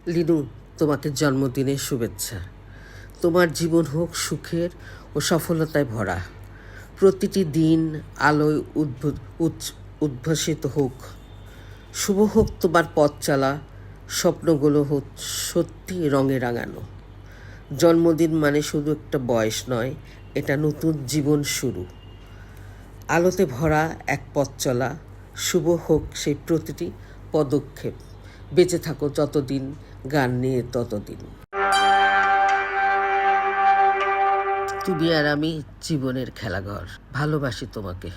লিনু, তোমাকে জন্মদিনের শুভেচ্ছা। তোমার জীবন হোক সুখের ও সফলতায় ভরা। প্রতিটি দিন আলোয় উদ্ভাসিত হোক। শুভ হোক তোমার পথ চলা, স্বপ্নগুলো হোক সত্যি রঙে রাঙানো। জন্মদিন মানে শুধু একটা বয়স নয়, এটা নতুন জীবন শুরু। আলোতে ভরা এক পথ চলা, শুভ হোক সেই প্রতিটি পদক্ষেপ। বেঁচে থাকো যতদিন, গান নিয়ে ততদিন। তুমি আর আমি জীবনের খেলাঘর। ভালোবাসি তোমাকে।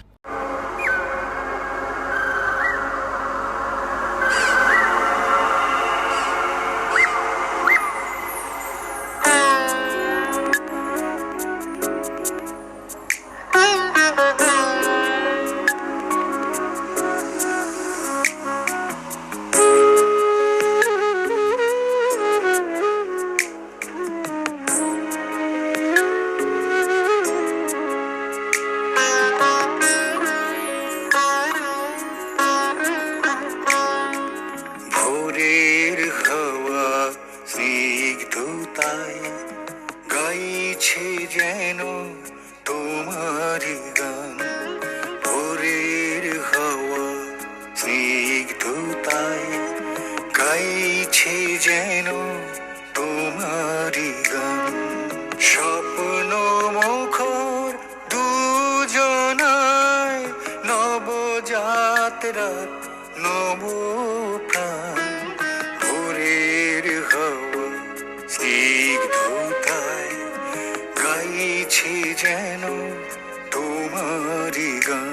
ভোরের হাওয়া স্নিগ্ধতায় গাইছে যেন তোমারই গান। ভোরের হাওয়া স্নিগ্ধতায় গাইছে যেন তোমারই গান। স্বপ্ন মুখর দুজনায় নবযাত্রা নব প্রাণ। ভোরের হাওয়া স্নিগ্ধতায় গাইছে যেন তোমারই গান।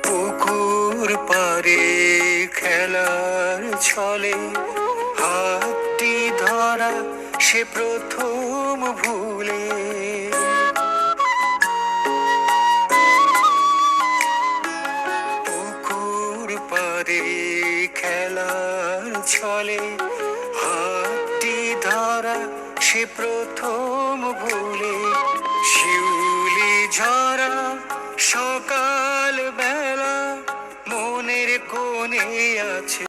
পুকুর পারে খেলার ছলে হাতটি ধরা সে প্রথম ভুলে। পুকুর পারে খেলার ছলে হাতটি ধরা সে প্রথম ভুলে। শিউলি ঝরা সকাল বেলা মনের কোণে আছে